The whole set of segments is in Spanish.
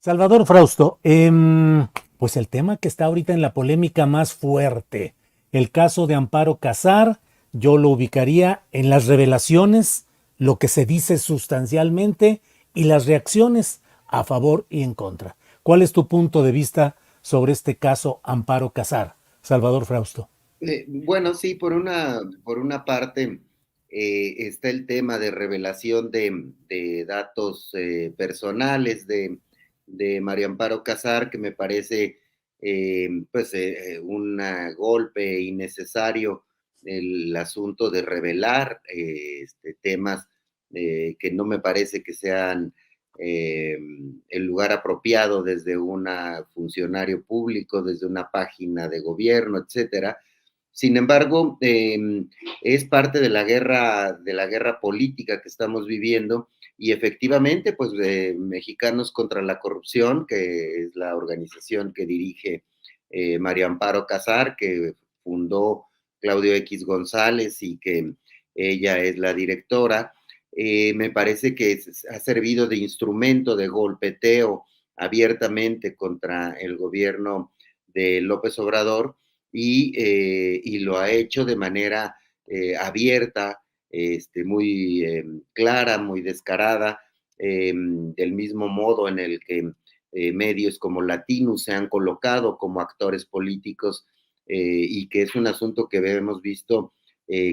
Salvador Frausto, pues el tema que está ahorita en la polémica más fuerte, el caso de Amparo Casar, yo lo ubicaría en las revelaciones, lo que se dice sustancialmente y las reacciones a favor y en contra. ¿Cuál es tu punto de vista sobre este caso Amparo Casar, Salvador Frausto? Bueno, sí, por una parte está el tema de revelación de datos personales de María Amparo Casar, que me parece un golpe innecesario el asunto de revelar temas que no me parece que sean eh, el lugar apropiado desde un funcionario público, desde una página de gobierno, etcétera. Sin embargo, es parte de la guerra política que estamos viviendo y efectivamente, pues Mexicanos contra la Corrupción, que es la organización que dirige María Amparo Casar, que fundó Claudio X González y que ella es la directora, me parece que ha servido de instrumento de golpeteo abiertamente contra el gobierno de López Obrador y lo ha hecho de manera abierta, muy clara, muy descarada, del mismo modo en el que medios como Latinos se han colocado como actores políticos y que es un asunto que hemos visto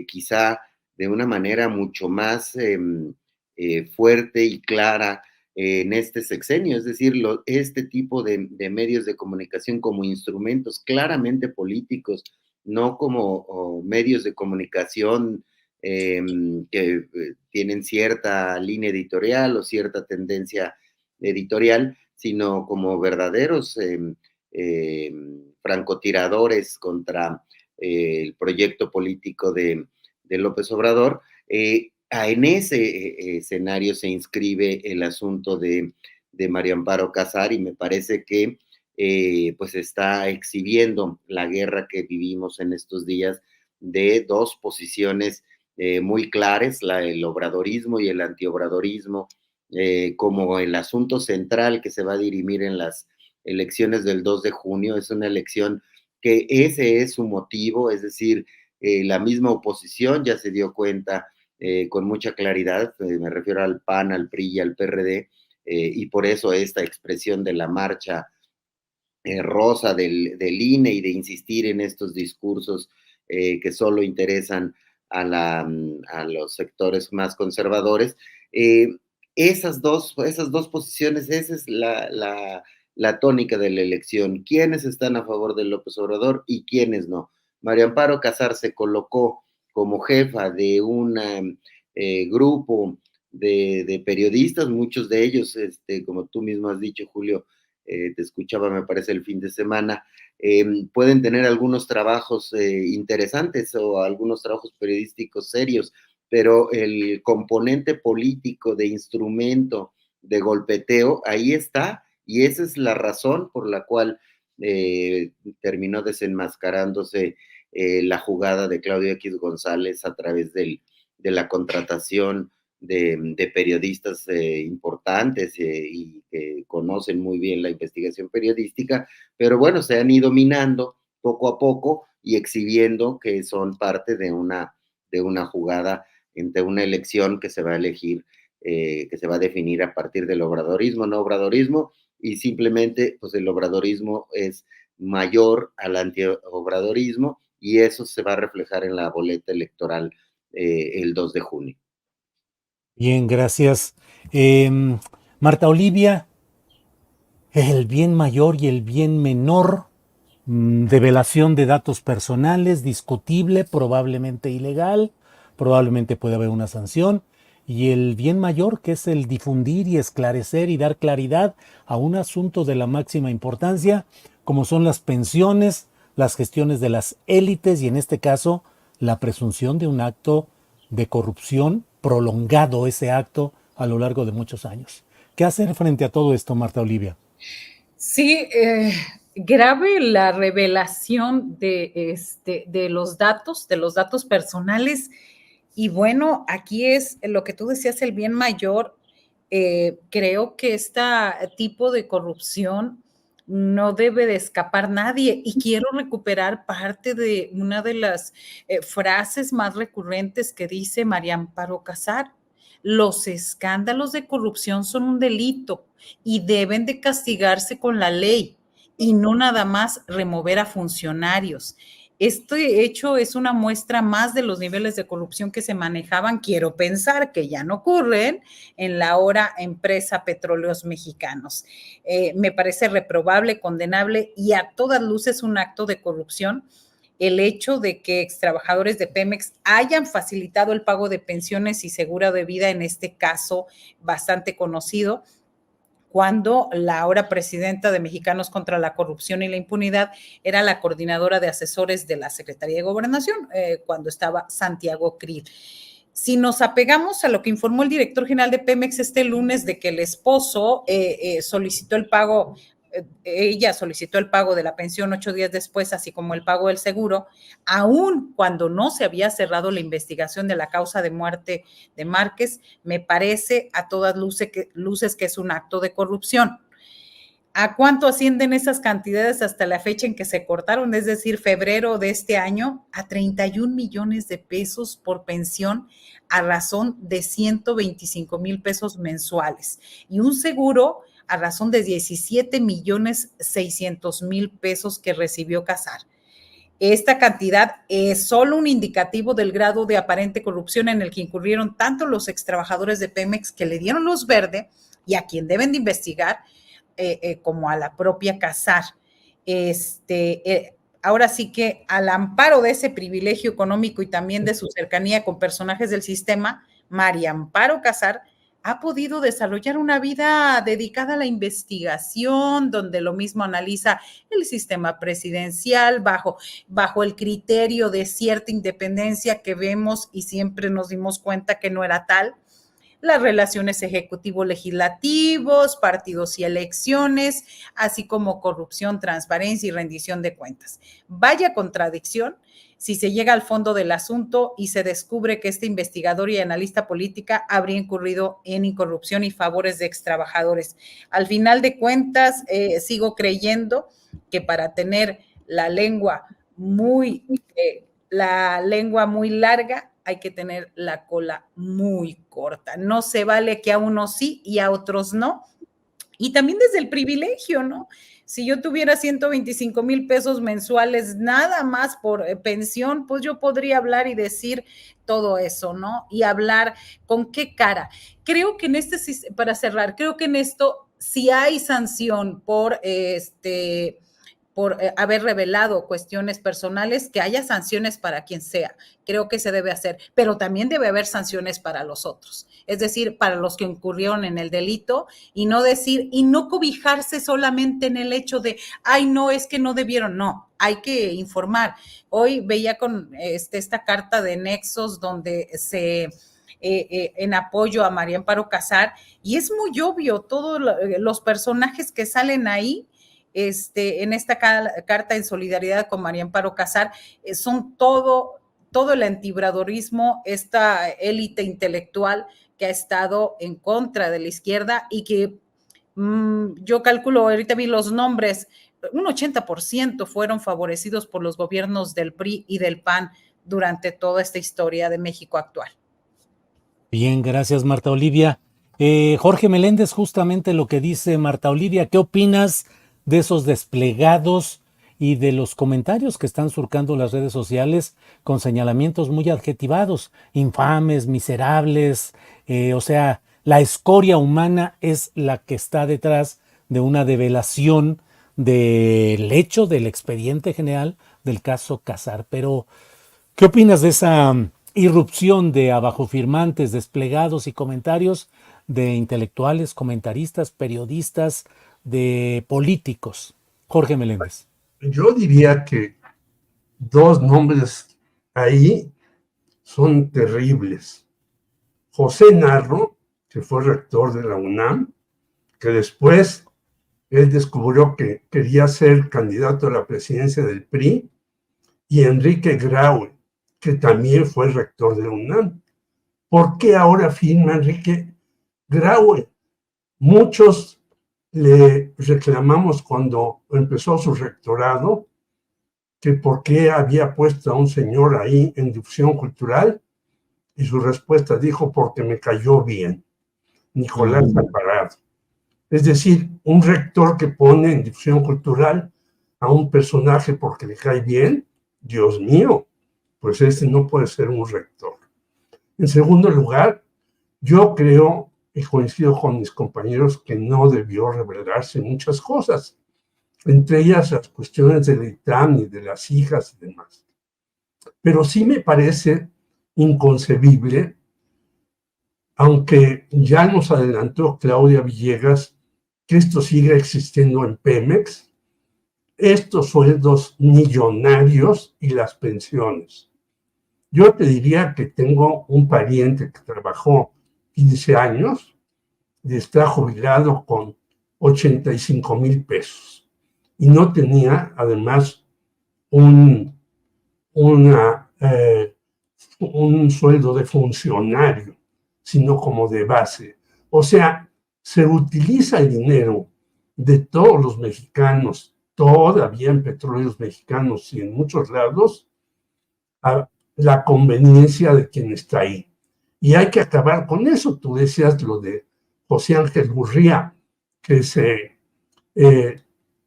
quizá de una manera mucho más fuerte y clara en este sexenio, es decir, este tipo de medios de comunicación como instrumentos claramente políticos, no como medios de comunicación que tienen cierta línea editorial o cierta tendencia editorial, sino como verdaderos francotiradores contra el proyecto político de López Obrador. En ese escenario se inscribe el asunto de María Amparo Casar y me parece que pues está exhibiendo la guerra que vivimos en estos días de dos posiciones muy claras, el obradorismo y el antiobradorismo, como el asunto central que se va a dirimir en las elecciones del 2 de junio. Es una elección que ese es su motivo, es decir, la misma oposición ya se dio cuenta con mucha claridad, me refiero al PAN, al PRI y al PRD, y por eso esta expresión de la marcha rosa del INE y de insistir en estos discursos que solo interesan a los sectores más conservadores. Eh, esas dos posiciones, esa es la tónica de la elección. ¿Quiénes están a favor de López Obrador y quiénes no? María Amparo Casar se colocó como jefa de un grupo de periodistas, muchos de ellos, como tú mismo has dicho, Julio, te escuchaba, me parece, el fin de semana, pueden tener algunos trabajos interesantes o algunos trabajos periodísticos serios, pero el componente político de instrumento de golpeteo, ahí está, y esa es la razón por la cual terminó desenmascarándose la jugada de Claudio X González a través de la contratación de periodistas importantes y que conocen muy bien la investigación periodística, pero bueno, se han ido minando poco a poco y exhibiendo que son parte de una jugada entre una elección que se va a elegir, que se va a definir a partir del obradorismo, no obradorismo, y simplemente pues el obradorismo es mayor al antiobradorismo y eso se va a reflejar en la boleta electoral el 2 de junio. Bien, gracias. Em, Marta Olivia, el bien mayor y el bien menor, develación de datos personales, discutible, probablemente ilegal, probablemente puede haber una sanción, y el bien mayor, que es el difundir y esclarecer y dar claridad a un asunto de la máxima importancia, como son las pensiones, las gestiones de las élites y en este caso la presunción de un acto de corrupción prolongado, ese acto a lo largo de muchos años. ¿Qué hacer frente a todo esto, Marta Olivia? Sí, grave la revelación de los datos personales. Y bueno, aquí es lo que tú decías, el bien mayor. creo que este tipo de corrupción no debe de escapar nadie. Y quiero recuperar parte de una de las frases más recurrentes que dice María Amparo Casar. Los escándalos de corrupción son un delito y deben de castigarse con la ley y no nada más remover a funcionarios. Este hecho es una muestra más de los niveles de corrupción que se manejaban, quiero pensar que ya no ocurren, en la ahora empresa Petróleos Mexicanos. Me parece reprobable, condenable y a todas luces un acto de corrupción el hecho de que extrabajadores de Pemex hayan facilitado el pago de pensiones y seguro de vida, en este caso bastante conocido, cuando la ahora presidenta de Mexicanos contra la Corrupción y la Impunidad era la coordinadora de asesores de la Secretaría de Gobernación, cuando estaba Santiago Krill. Si nos apegamos a lo que informó el director general de Pemex este lunes de que el esposo solicitó el pago, ella solicitó el pago de la pensión 8 días después, así como el pago del seguro, aun cuando no se había cerrado la investigación de la causa de muerte de Márquez, me parece a todas luces que es un acto de corrupción. ¿A cuánto ascienden esas cantidades hasta la fecha en que se cortaron? Es decir, febrero de este año, a 31 millones de pesos por pensión a razón de 125,000 pesos mensuales y un seguro a razón de 17,600,000 pesos que recibió Casar. Esta cantidad es solo un indicativo del grado de aparente corrupción en el que incurrieron tanto los extrabajadores de Pemex que le dieron luz verde y a quien deben de investigar, como a la propia Casar. Ahora sí que al amparo de ese privilegio económico y también de su cercanía con personajes del sistema, María Amparo Casar ha podido desarrollar una vida dedicada a la investigación, donde lo mismo analiza el sistema presidencial bajo el criterio de cierta independencia que vemos y siempre nos dimos cuenta que no era tal, las relaciones ejecutivo-legislativos, partidos y elecciones, así como corrupción, transparencia y rendición de cuentas. Vaya contradicción si se llega al fondo del asunto y se descubre que este investigador y analista política habría incurrido en corrupción y favores de extrabajadores. Al final de cuentas, sigo creyendo que para tener la lengua muy larga, hay que tener la cola muy corta. No se vale que a unos sí y a otros no. Y también desde el privilegio, ¿no? Si yo tuviera 125,000 pesos mensuales nada más por pensión, pues yo podría hablar y decir todo eso, ¿no? Y hablar con qué cara. Creo que para cerrar, creo que en esto sí hay sanción por haber revelado cuestiones personales, que haya sanciones para quien sea. Creo que se debe hacer, pero también debe haber sanciones para los otros, es decir, para los que incurrieron en el delito y no cobijarse solamente en el hecho de, ay, no, es que no debieron, no, hay que informar. Hoy veía con esta carta de nexos donde en apoyo a María Amparo Casar, y es muy obvio, todos los personajes que salen ahí, en esta carta en solidaridad con María Amparo Casar, son todo el antibradorismo, esta élite intelectual que ha estado en contra de la izquierda y que yo calculo, ahorita vi los nombres, un 80% fueron favorecidos por los gobiernos del PRI y del PAN durante toda esta historia de México actual. Bien, gracias, Marta Olivia. Jorge Meléndez, justamente lo que dice Marta Olivia, ¿qué opinas de esos desplegados y de los comentarios que están surcando las redes sociales con señalamientos muy adjetivados, infames, miserables? O sea, la escoria humana es la que está detrás de una develación del hecho del expediente general del caso Casar. Pero, ¿qué opinas de esa irrupción de abajofirmantes, desplegados y comentarios de intelectuales, comentaristas, periodistas, de políticos? Jorge Meléndez. Yo diría que dos nombres ahí son terribles. José Narro, que fue rector de la UNAM, que después él descubrió que quería ser candidato a la presidencia del PRI, y Enrique Graue, que también fue rector de la UNAM. ¿Por qué ahora firma Enrique Graue? Muchos le reclamamos cuando empezó su rectorado que por qué había puesto a un señor ahí en difusión cultural, y su respuesta dijo, porque me cayó bien, Nicolás Alvarado. Es decir, un rector que pone en difusión cultural a un personaje porque le cae bien, Dios mío, pues ese no puede ser un rector. En segundo lugar, yo creo, y coincido con mis compañeros, que no debió revelarse muchas cosas, entre ellas las cuestiones del ITAM y de las hijas y demás. Pero sí me parece inconcebible, aunque ya nos adelantó Claudia Villegas, que esto siga existiendo en Pemex, estos sueldos millonarios y las pensiones. Yo te diría que tengo un pariente que trabajó 15 años y está jubilado con 85,000 pesos. Y no tenía, además, un sueldo de funcionario, sino como de base. O sea, se utiliza el dinero de todos los mexicanos, todavía en petróleos mexicanos y en muchos lados, a la conveniencia de quien está ahí. Y hay que acabar con eso. Tú decías lo de José Ángel Gurría, que se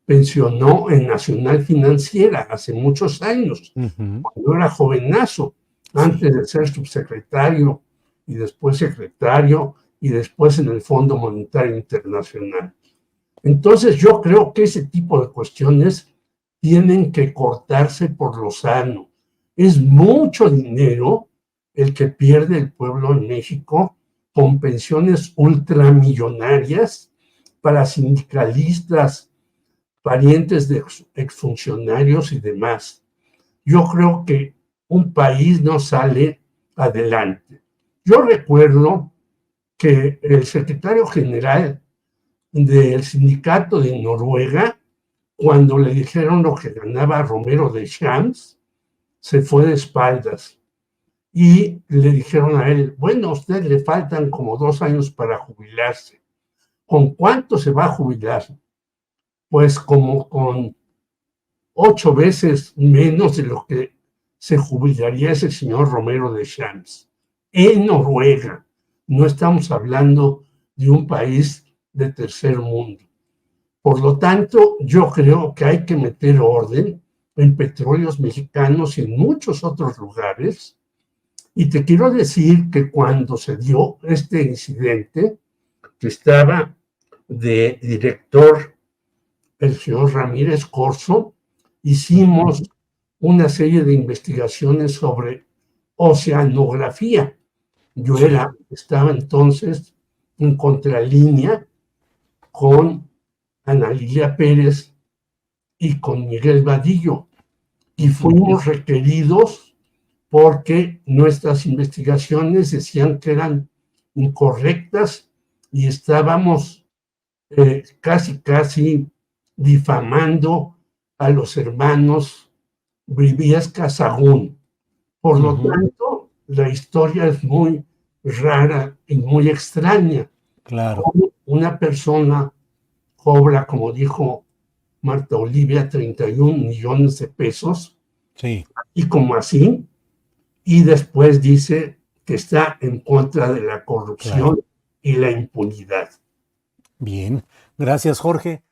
pensionó en Nacional Financiera hace muchos años, cuando era jovenazo, antes de ser subsecretario y después secretario y después en el Fondo Monetario Internacional. Entonces yo creo que ese tipo de cuestiones tienen que cortarse por lo sano. Es mucho dinero el que pierde el pueblo en México con pensiones ultramillonarias para sindicalistas, parientes de exfuncionarios y demás. Yo creo que un país no sale adelante. Yo recuerdo que el secretario general del sindicato de Noruega, cuando le dijeron lo que ganaba Romero de Champs, se fue de espaldas y le dijeron a él, bueno, a usted le faltan como 2 años para jubilarse. ¿Con cuánto se va a jubilar? Pues como con 8 veces menos de lo que se jubilaría ese señor Romero de Champs. En Noruega. No estamos hablando de un país de tercer mundo. Por lo tanto, yo creo que hay que meter orden en petróleos mexicanos y en muchos otros lugares. Y te quiero decir que cuando se dio este incidente, que estaba de director el señor Ramírez Corzo, hicimos una serie de investigaciones sobre oceanografía. Yo estaba entonces en contralínea con Ana Lilia Pérez y con Miguel Vadillo, y fuimos requeridos porque nuestras investigaciones decían que eran incorrectas y estábamos casi difamando a los hermanos Briviesca Sahagún. Por lo tanto, la historia es muy rara y muy extraña. Claro. Una persona cobra, como dijo Marta Olivia, 31 millones de pesos, sí, y como así, y después dice que está en contra de la corrupción y la impunidad. Bien, gracias, Jorge.